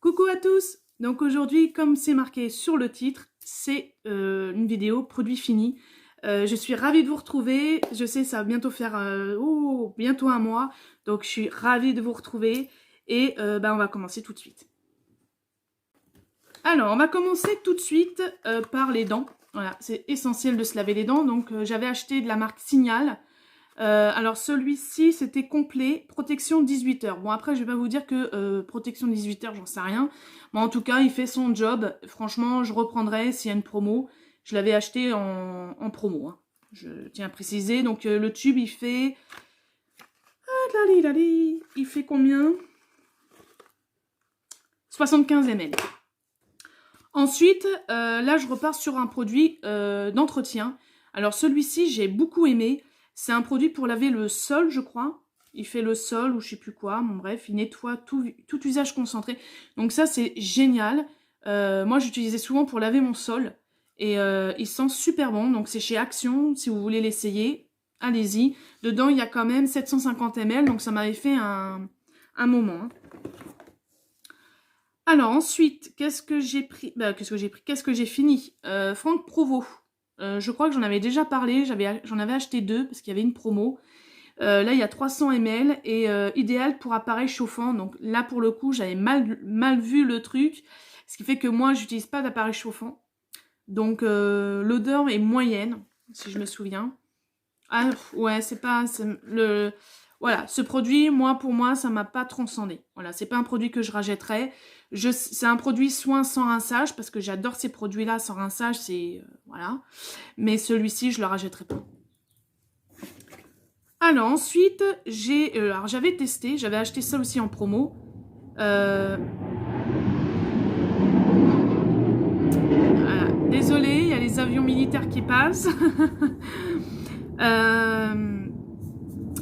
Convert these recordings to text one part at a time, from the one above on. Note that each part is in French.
Coucou à tous! Donc aujourd'hui, comme c'est marqué sur le titre, c'est une vidéo produit fini. Je suis ravie de vous retrouver. Je sais, ça va bientôt faire bientôt un mois. Donc je suis ravie de vous retrouver. Et on va commencer tout de suite. Alors, on va commencer tout de suite par les dents. Voilà, c'est essentiel de se laver les dents. Donc j'avais acheté de la marque Signal. Alors celui-ci c'était complet, protection 18 heures. Bon après je vais pas vous dire que protection 18 heures j'en sais rien. Mais en tout cas il fait son job. Franchement je reprendrai s'il y a une promo. Je l'avais acheté en promo. Hein. Je tiens à préciser. Donc le tube il fait... Il fait combien? 75 ml. Ensuite là je repars sur un produit d'entretien. Alors celui-ci j'ai beaucoup aimé. C'est un produit pour laver le sol, je crois. Il fait le sol ou je sais plus quoi. Bon, bref, il nettoie tout usage concentré. Donc ça, c'est génial. Moi, j'utilisais souvent pour laver mon sol. Et il sent super bon. Donc c'est chez Action, si vous voulez l'essayer. Allez-y. Dedans, il y a quand même 750 ml. Donc ça m'avait fait un moment. Hein. Alors ensuite, qu'est-ce que j'ai pris? Qu'est-ce que j'ai fini? Franck Provo. Je crois que j'en avais déjà parlé, j'en avais acheté 2 parce qu'il y avait une promo. Là, il y a 300 ml et idéal pour appareil chauffant. Donc là, pour le coup, j'avais mal vu le truc. Ce qui fait que moi, j'utilise pas d'appareil chauffant. Donc l'odeur est moyenne, si je me souviens. Ah ouais, c'est pas... Voilà, ce produit, pour moi, ça m'a pas transcendé. Voilà, c'est pas un produit que je rachèterais. C'est un produit soin sans rinçage, parce que j'adore ces produits-là sans rinçage, c'est... voilà. Mais celui-ci, je le rachèterai pas. Alors, ensuite, alors, j'avais testé, j'avais acheté ça aussi en promo. Voilà. Désolée, il y a les avions militaires qui passent.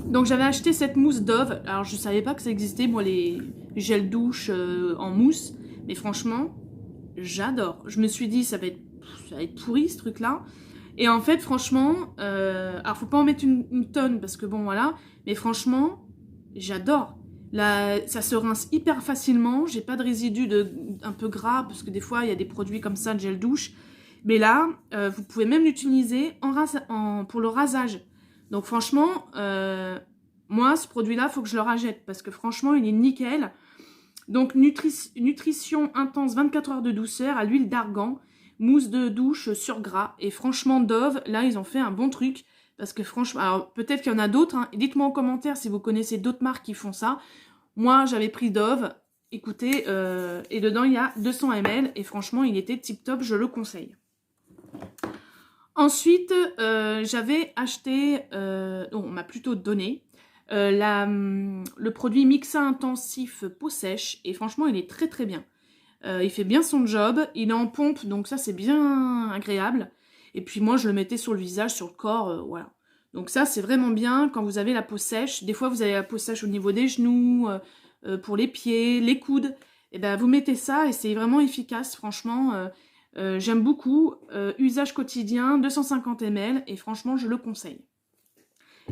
Donc j'avais acheté cette mousse Dove. Alors je savais pas que ça existait, moi les gels douche en mousse. Mais franchement, j'adore. Je me suis dit ça va être pourri ce truc là. Et en fait franchement, alors faut pas en mettre une tonne parce que bon voilà. Mais franchement, j'adore. Là, ça se rince hyper facilement. J'ai pas de résidus un peu gras parce que des fois il y a des produits comme ça de gel douche. Mais là, vous pouvez même l'utiliser pour le rasage. Donc franchement, moi, ce produit-là, il faut que je le rachète parce que franchement, il est nickel. Donc, nutrition intense, 24 heures de douceur à l'huile d'argan, mousse de douche sur gras. Et franchement, Dove, là, ils ont fait un bon truc. Parce que franchement, alors peut-être qu'il y en a d'autres. Hein. Dites-moi en commentaire si vous connaissez d'autres marques qui font ça. Moi, j'avais pris Dove. Écoutez, et dedans, il y a 200 ml. Et franchement, il était tip-top, je le conseille. Ensuite, j'avais acheté, on m'a plutôt donné, le produit Mixa Intensif Peau Sèche. Et franchement, il est très très bien. Il fait bien son job. Il est en pompe, donc ça, c'est bien agréable. Et puis moi, je le mettais sur le visage, sur le corps, voilà. Donc ça, c'est vraiment bien quand vous avez la peau sèche. Des fois, vous avez la peau sèche au niveau des genoux, pour les pieds, les coudes. Et ben, vous mettez ça et c'est vraiment efficace, franchement. J'aime beaucoup, usage quotidien, 250 ml et franchement je le conseille.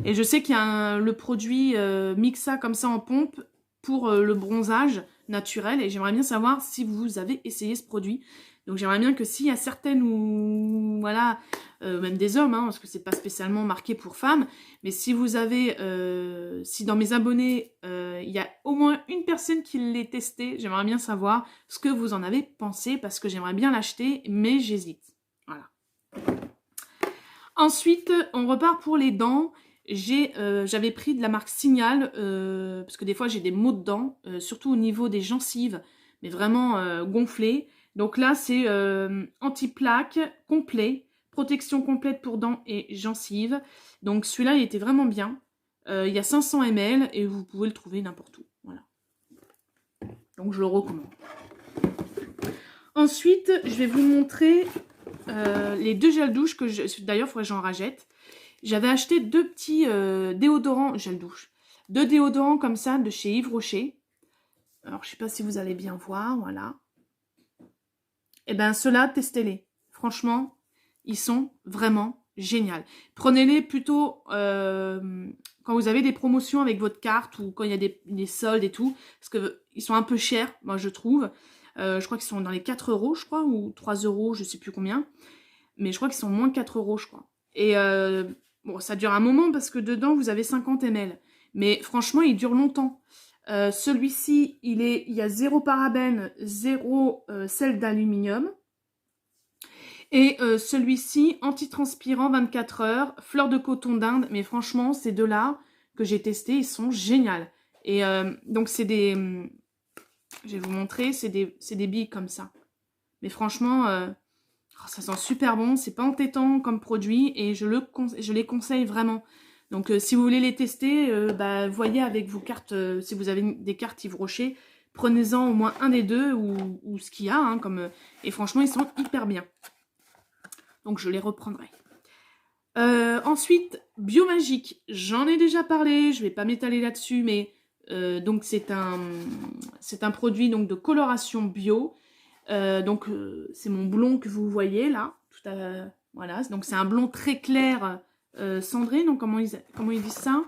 Et je sais qu'il y a le produit Mixa comme ça en pompe pour le bronzage naturel et j'aimerais bien savoir si vous avez essayé ce produit. Donc j'aimerais bien que s'il y a certaines ou voilà, même des hommes, hein, parce que c'est pas spécialement marqué pour femmes, mais si vous avez, si dans mes abonnés, il y a au moins une personne qui l'ait testé, j'aimerais bien savoir ce que vous en avez pensé, parce que j'aimerais bien l'acheter, mais j'hésite. Voilà. Ensuite, on repart pour les dents. J'avais pris de la marque Signal, parce que des fois j'ai des maux de dents, surtout au niveau des gencives, mais vraiment gonflées. Donc là, c'est anti-plaque complet, protection complète pour dents et gencives. Donc celui-là, il était vraiment bien. Il y a 500 ml et vous pouvez le trouver n'importe où. Voilà. Donc je le recommande. Ensuite, je vais vous montrer les 2 gels douche que d'ailleurs, il faudrait que j'en rachète. J'avais acheté 2 petits déodorants gel douche. 2 déodorants comme ça de chez Yves Rocher. Alors, je sais pas si vous allez bien voir, voilà. Et ben ceux-là, testez-les. Franchement, ils sont vraiment géniaux. Prenez-les plutôt quand vous avez des promotions avec votre carte ou quand il y a des soldes et tout. Parce qu'ils sont un peu chers, moi je trouve. Je crois qu'ils sont dans les 4 euros, je crois, ou 3 euros, je sais plus combien. Mais je crois qu'ils sont moins de 4 euros, je crois. Et bon, ça dure un moment parce que dedans, vous avez 50 ml. Mais franchement, il dure longtemps. Celui-ci, il y a 0 parabène, 0 sel d'aluminium. Et celui-ci, antitranspirant 24 heures, fleur de coton d'Inde. Mais franchement, ces deux-là que j'ai testés, ils sont géniaux. Et donc, c'est des... je vais vous montrer, c'est des billes comme ça. Mais franchement, ça sent super bon. C'est pas entêtant comme produit et je les conseille vraiment. Donc, si vous voulez les tester, voyez avec vos cartes, si vous avez des cartes Yves Rocher, prenez-en au moins un des deux ou ce qu'il y a. Hein, et franchement, ils sont hyper bien. Donc, je les reprendrai. Ensuite, Biomagique. J'en ai déjà parlé. Je ne vais pas m'étaler là-dessus, mais donc c'est un produit donc, de coloration bio. C'est mon blond que vous voyez là. Voilà. Donc, c'est un blond très clair cendré. Donc, comment ils disent ça?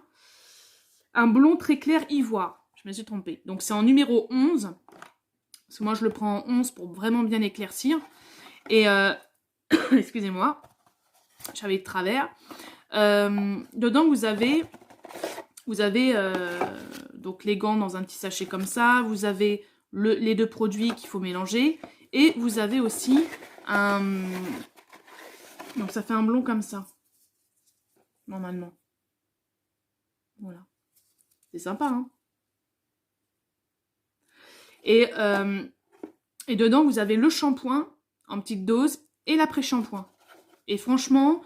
Un blond très clair ivoire. Je me suis trompée. Donc, c'est en numéro 11. Parce que moi, je le prends en 11 pour vraiment bien éclaircir. Et... excusez-moi, j'avais de travers. Dedans, vous avez donc les gants dans un petit sachet comme ça. Vous avez les deux produits qu'il faut mélanger. Et vous avez aussi un... Donc, ça fait un blond comme ça. Normalement. Voilà. C'est sympa, hein? Et dedans, vous avez le shampoing en petite dose et l'après-shampoing. Et franchement,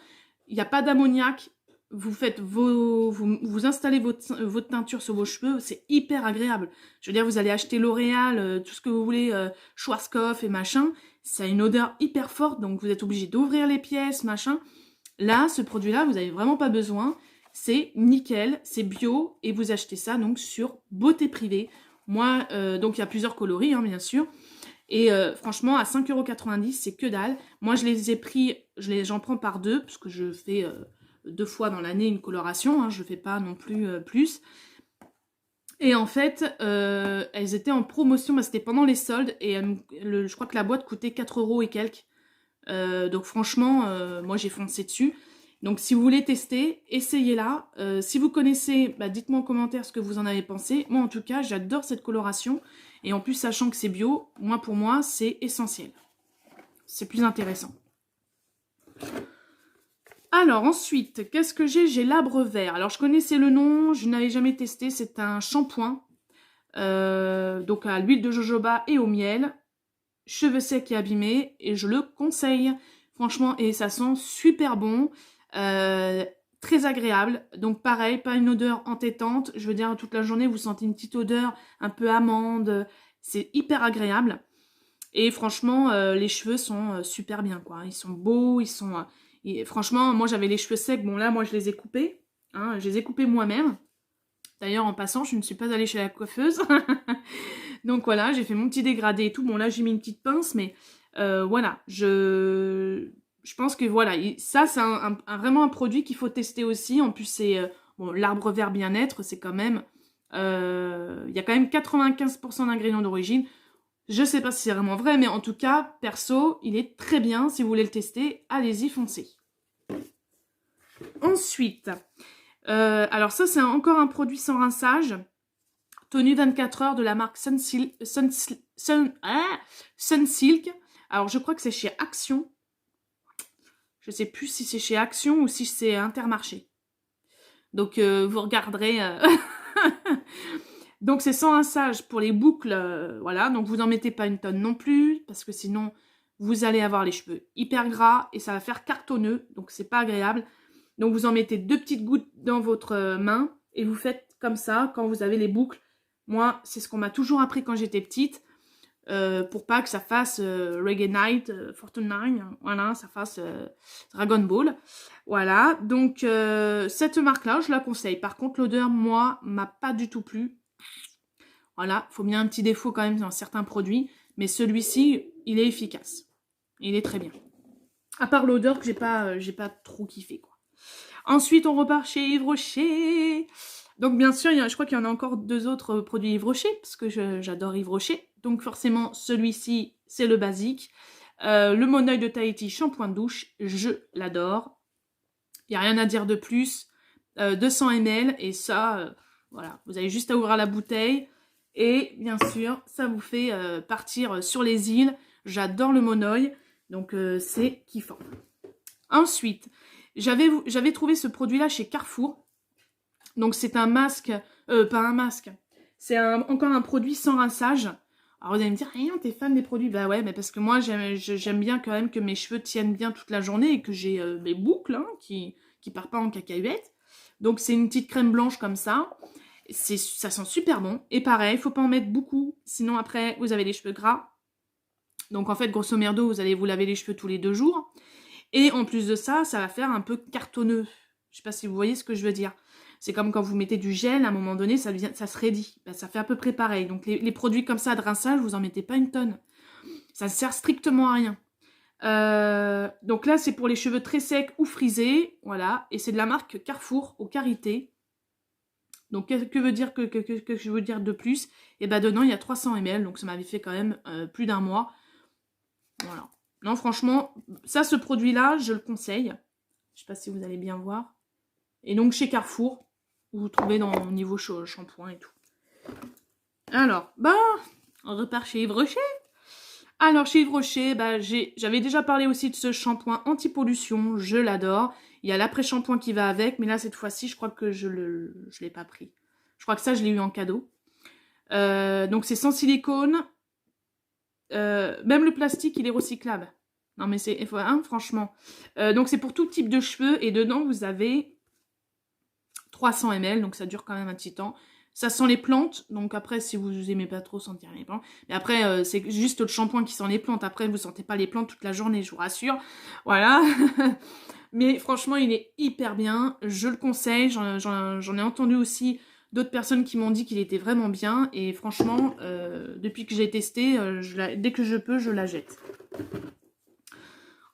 il n'y a pas d'ammoniac. Vous faites vous installez votre teinture sur vos cheveux, c'est hyper agréable. Je veux dire, vous allez acheter L'Oréal, tout ce que vous voulez, Schwarzkopf et machin. Ça a une odeur hyper forte, donc vous êtes obligé d'ouvrir les pièces, machin. Là, ce produit-là, vous n'avez vraiment pas besoin. C'est nickel, c'est bio, et vous achetez ça donc sur Beauté Privée. Moi, donc il y a plusieurs coloris, hein, bien sûr. Et franchement, à 5,90 €, c'est que dalle. Moi, je les ai pris, j'en prends par deux, parce que je fais 2 fois dans l'année une coloration. Hein, je ne fais pas non plus plus. Et en fait, elles étaient en promotion, c'était pendant les soldes. Et je crois que la boîte coûtait 4 € et quelques. Donc franchement, moi, j'ai foncé dessus. Donc, si vous voulez tester, essayez-la. Si vous connaissez, dites-moi en commentaire ce que vous en avez pensé. Moi, en tout cas, j'adore cette coloration. Et en plus, sachant que c'est bio, pour moi, c'est essentiel. C'est plus intéressant. Alors, ensuite, qu'est-ce que j'ai? J'ai l'arbre vert. Alors, je connaissais le nom, je n'avais jamais testé. C'est un shampoing. Donc, à l'huile de jojoba et au miel. Cheveux secs et abîmés. Et je le conseille. Franchement, et ça sent super bon. Très agréable, donc pareil, pas une odeur entêtante, je veux dire toute la journée vous sentez une petite odeur un peu amande, c'est hyper agréable et franchement les cheveux sont super bien quoi, ils sont beaux, franchement moi j'avais les cheveux secs, bon là moi je les ai coupés, hein, je les ai coupés moi-même, d'ailleurs en passant je ne suis pas allée chez la coiffeuse, donc voilà j'ai fait mon petit dégradé et tout, bon là j'ai mis une petite pince mais voilà, je pense que voilà, ça c'est vraiment un produit qu'il faut tester aussi. En plus, c'est l'arbre vert bien-être, c'est quand même... Il y a quand même 95% d'ingrédients d'origine. Je sais pas si c'est vraiment vrai, mais en tout cas, perso, il est très bien. Si vous voulez le tester, allez-y, foncez. Ensuite, alors ça c'est encore un produit sans rinçage. Tenue 24 heures de la marque Sunsilk. Alors je crois que c'est chez Action. Je ne sais plus si c'est chez Action ou si c'est Intermarché. Donc, vous regarderez. Donc, c'est sans rinçage pour les boucles. Voilà. Donc, vous n'en mettez pas une tonne non plus. Parce que sinon, vous allez avoir les cheveux hyper gras. Et ça va faire cartonneux. Donc, c'est pas agréable. Donc, vous en mettez 2 petites gouttes dans votre main. Et vous faites comme ça quand vous avez les boucles. Moi, c'est ce qu'on m'a toujours appris quand j'étais petite. Pour pas que ça fasse Reggae Night, Fortnite, voilà, ça fasse Dragon Ball. Voilà, donc cette marque-là, je la conseille. Par contre, l'odeur, moi, m'a pas du tout plu. Voilà, faut bien un petit défaut quand même dans certains produits, mais celui-ci, il est efficace. Il est très bien. À part l'odeur que j'ai pas trop kiffé, quoi. Ensuite, on repart chez Yves Rocher. Donc, bien sûr, je crois qu'il y en a encore 2 autres produits Yves Rocher, parce que j'adore Yves Rocher. Donc forcément, celui-ci, c'est le basique. Le Monoeil de Tahiti, shampoing de douche, je l'adore. Il n'y a rien à dire de plus. 200 ml et ça, voilà, vous avez juste à ouvrir la bouteille. Et bien sûr, ça vous fait partir sur les îles. J'adore le Monoeil, donc c'est kiffant. Ensuite, j'avais trouvé ce produit-là chez Carrefour. Donc c'est un masque, pas un masque, c'est encore un produit sans rinçage. Alors vous allez me dire, hey, t'es fan des produits? Bah ouais, mais parce que moi j'aime bien quand même que mes cheveux tiennent bien toute la journée et que j'ai mes boucles hein, qui partent pas en cacahuètes. Donc c'est une petite crème blanche comme ça. Ça sent super bon. Et pareil, il faut pas en mettre beaucoup, sinon après vous avez les cheveux gras. Donc en fait, grosso merdo, vous allez vous laver les cheveux tous les 2 jours. Et en plus de ça, ça va faire un peu cartonneux. Je sais pas si vous voyez ce que je veux dire. C'est comme quand vous mettez du gel, à un moment donné, ça se raidit. Ben, ça fait à peu près pareil. Donc les produits comme ça de rinçage, vous en mettez pas une tonne. Ça ne sert strictement à rien. Donc là, c'est pour les cheveux très secs ou frisés. Voilà. Et c'est de la marque Carrefour, au Karité. Donc que veut dire que je veux dire de plus? Et ben dedans, il y a 300 ml. Donc ça m'avait fait quand même plus d'un mois. Voilà. Non, franchement, ça, ce produit-là, je le conseille. Je sais pas si vous allez bien voir. Et donc, chez Carrefour, vous trouvez dans le niveau shampoing et tout. Alors, on repart chez Yves Rocher. Alors, chez Yves Rocher, j'avais déjà parlé aussi de ce shampoing anti-pollution. Je l'adore. Il y a l'après-shampoing qui va avec, mais là, cette fois-ci, je crois que je l'ai pas pris. Je crois que ça, je l'ai eu en cadeau. Donc, c'est sans silicone. Même le plastique, il est recyclable. Non, mais c'est... Hein, franchement. Donc, c'est pour tout type de cheveux. Et dedans, vous avez 300 ml. Donc, ça dure quand même un petit temps. Ça sent les plantes. Donc, après, si vous aimez pas trop sentir les plantes. Mais après, c'est juste le shampoing qui sent les plantes. Après, vous sentez pas les plantes toute la journée, je vous rassure. Voilà. Mais franchement, il est hyper bien. Je le conseille. J'en ai entendu aussi d'autres personnes qui m'ont dit qu'il était vraiment bien. Et franchement, depuis que j'ai testé, dès que je peux, je la jette.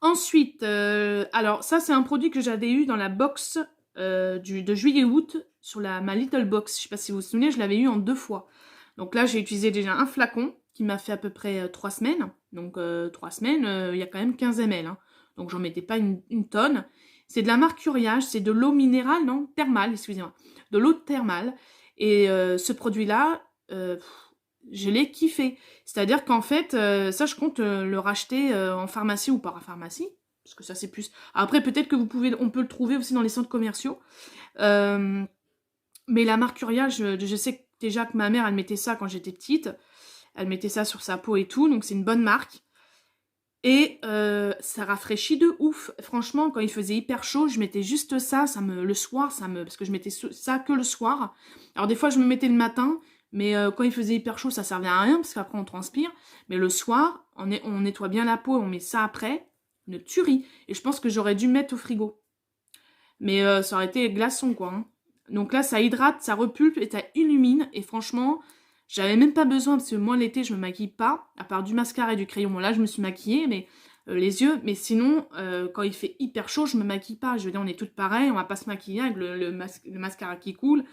Ensuite, alors ça, c'est un produit que j'avais eu dans la box de juillet-août sur ma Little Box. Je ne sais pas si vous vous souvenez, je l'avais eu en 2 fois. Donc là, j'ai utilisé déjà un flacon qui m'a fait à peu près 3 semaines. Donc 3 semaines, il y a quand même 15 ml. Hein. Donc j'en mettais pas une tonne. C'est de la marque Curiage, c'est de l'eau minérale, non, thermale, excusez-moi. De l'eau thermale. Et ce produit-là, je l'ai kiffé. C'est-à-dire qu'en fait, ça, je compte le racheter en pharmacie ou parapharmacie. Parce que ça, c'est plus... Après, peut-être que on peut le trouver aussi dans les centres commerciaux. Mais la marque Curiage, je sais déjà que ma mère, elle mettait ça quand j'étais petite. Elle mettait ça sur sa peau et tout. Donc, c'est une bonne marque. Et ça rafraîchit de ouf. Franchement, quand il faisait hyper chaud, je mettais juste ça. Le soir, parce que je mettais ça que le soir. Alors, des fois, je me mettais le matin. Mais quand il faisait hyper chaud, ça servait à rien. Parce qu'après, on transpire. Mais le soir, on nettoie bien la peau. On met ça après. Une tuerie. Et je pense que j'aurais dû mettre au frigo. Mais ça aurait été glaçon, quoi. Hein. Donc là, ça hydrate, ça repulpe et ça illumine. Et franchement... J'avais même pas besoin, parce que moi, l'été, je me maquille pas, à part du mascara et du crayon. Bon, là, je me suis maquillée, mais les yeux. Mais sinon, quand il fait hyper chaud, je me maquille pas. Je veux dire, on est toutes pareilles, on va pas se maquiller avec le mascara qui coule.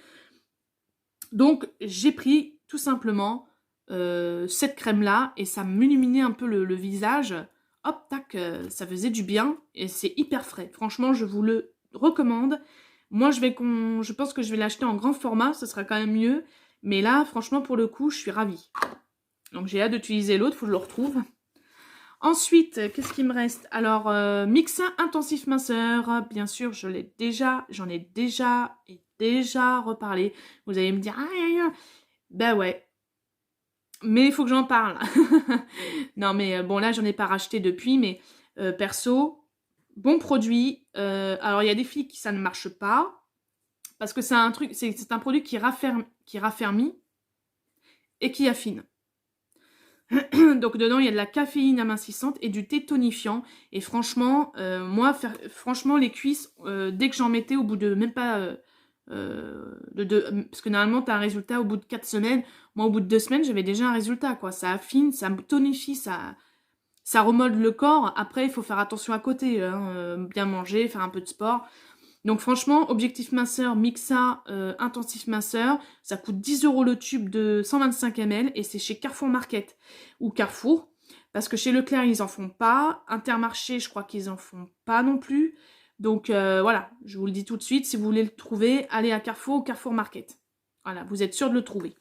Donc, j'ai pris, tout simplement, cette crème-là, et ça m'illuminait un peu le visage. Hop, tac, ça faisait du bien, et c'est hyper frais. Franchement, je vous le recommande. Moi, je pense que je vais l'acheter en grand format, ce sera quand même mieux. Mais là, franchement, pour le coup, je suis ravie. Donc, j'ai hâte d'utiliser l'autre, il faut que je le retrouve. Ensuite, qu'est-ce qu'il me reste? Alors, Mixa Intensif Minceur. Bien sûr, j'en ai déjà reparlé. Vous allez me dire, ben ouais. Mais il faut que j'en parle. Non, mais bon, là, j'en ai pas racheté depuis, mais perso, bon produit. Alors, il y a des filles qui ça ne marche pas. Parce que c'est un produit qui raffermit et qui affine. Donc dedans, il y a de la caféine amincissante et du thé tonifiant. Et franchement, franchement, les cuisses, dès que j'en mettais au bout de même pas... parce que normalement, tu as un résultat au bout de 4 semaines. Moi, au bout de 2 semaines, j'avais déjà un résultat. Quoi. Ça affine, ça tonifie, ça remode le corps. Après, il faut faire attention à côté. Hein, bien manger, faire un peu de sport. Donc franchement, objectif minceur Mixa intensif minceur, ça coûte 10 € le tube de 125 ml et c'est chez Carrefour Market ou Carrefour. Parce que chez Leclerc, ils en font pas. Intermarché, je crois qu'ils en font pas non plus. Donc voilà, je vous le dis tout de suite, si vous voulez le trouver, allez à Carrefour ou Carrefour Market. Voilà, vous êtes sûr de le trouver.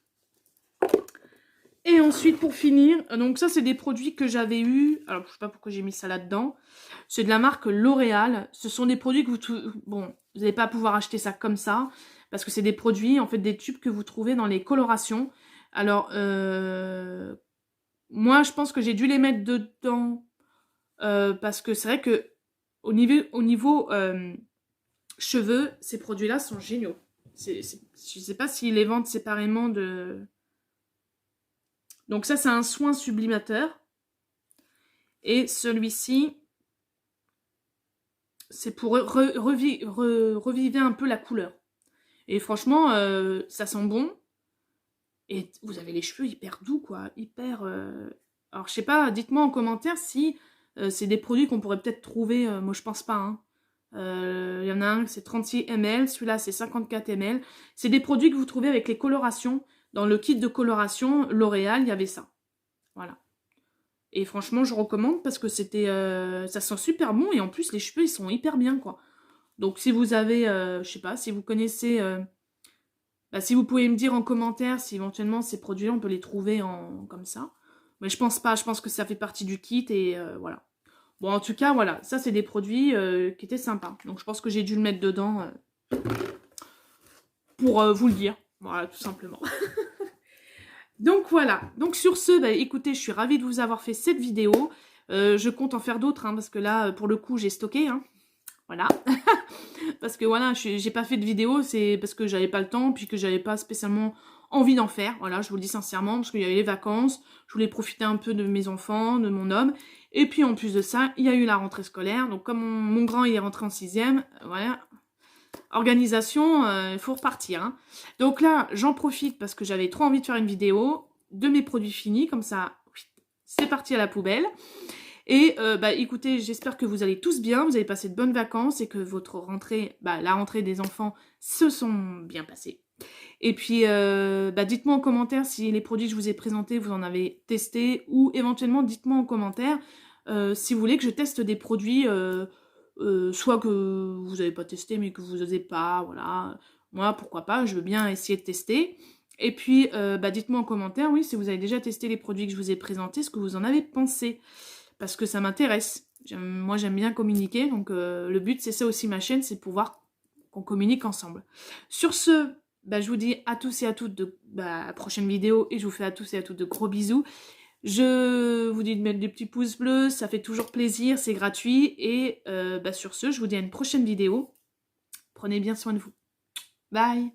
Et ensuite, pour finir, donc ça, c'est des produits que j'avais eu. Alors, je sais pas pourquoi j'ai mis ça là-dedans. C'est de la marque L'Oréal. Ce sont des produits que bon, vous n'allez pas pouvoir acheter ça comme ça. Parce que c'est des produits, en fait, des tubes que vous trouvez dans les colorations. Alors, moi, je pense que j'ai dû les mettre dedans. Parce que c'est vrai que au niveau cheveux, ces produits-là sont géniaux. Je ne sais pas s'ils les vendent séparément de... Donc ça, c'est un soin sublimateur. Et celui-ci, c'est pour reviver un peu la couleur. Et franchement, ça sent bon. Et vous avez les cheveux hyper doux, quoi. Hyper... Alors, je sais pas, dites-moi en commentaire si c'est des produits qu'on pourrait peut-être trouver. Moi, je pense pas, hein. Y en a un, c'est 36 ml. Celui-là, c'est 54 ml. C'est des produits que vous trouvez avec les colorations. Dans le kit de coloration L'Oréal, il y avait ça. Voilà. Et franchement, je recommande parce que c'était, ça sent super bon et en plus, les cheveux, ils sont hyper bien, quoi. Donc, si vous avez, je sais pas, si vous connaissez, bah, si vous pouvez me dire en commentaire si éventuellement ces produits-là, on peut les trouver comme ça. Mais je pense pas, je pense que ça fait partie du kit et voilà. Bon, en tout cas, voilà, ça, c'est des produits qui étaient sympas. Donc, je pense que j'ai dû le mettre dedans pour vous le dire. Voilà, tout simplement. Donc voilà, donc sur ce, bah, écoutez, je suis ravie de vous avoir fait cette vidéo. Je compte en faire d'autres, hein, parce que là, pour le coup, j'ai stocké. Hein. Voilà. Parce que voilà, j'ai pas fait de vidéo, c'est parce que j'avais pas le temps, puis que j'avais pas spécialement envie d'en faire. Voilà, je vous le dis sincèrement, parce qu'il y avait les vacances, je voulais profiter un peu de mes enfants, de mon homme. Et puis en plus de ça, il y a eu la rentrée scolaire. Donc comme mon grand il est rentré en 6e, voilà, organisation, il faut repartir. Hein. Donc là, j'en profite parce que j'avais trop envie de faire une vidéo de mes produits finis, comme ça, c'est parti à la poubelle. Et bah écoutez, j'espère que vous allez tous bien, vous avez passé de bonnes vacances et que votre rentrée, bah, la rentrée des enfants se sont bien passées. Et puis, bah, dites-moi en commentaire si les produits que je vous ai présentés, vous en avez testé, ou éventuellement, dites-moi en commentaire si vous voulez que je teste des produits, soit que vous n'avez pas testé, mais que vous n'osez pas, voilà. Moi, pourquoi pas, je veux bien essayer de tester. Et puis, bah, dites-moi en commentaire, oui, si vous avez déjà testé les produits que je vous ai présentés, ce que vous en avez pensé. Parce que ça m'intéresse. Moi, j'aime bien communiquer, donc le but, c'est ça aussi ma chaîne, c'est pouvoir qu'on communique ensemble. Sur ce, bah, je vous dis à tous et à toutes à la prochaine vidéo, et je vous fais à tous et à toutes de gros bisous. Je vous dis de mettre des petits pouces bleus, ça fait toujours plaisir, c'est gratuit, et bah, sur ce, je vous dis à une prochaine vidéo. Prenez bien soin de vous. Bye!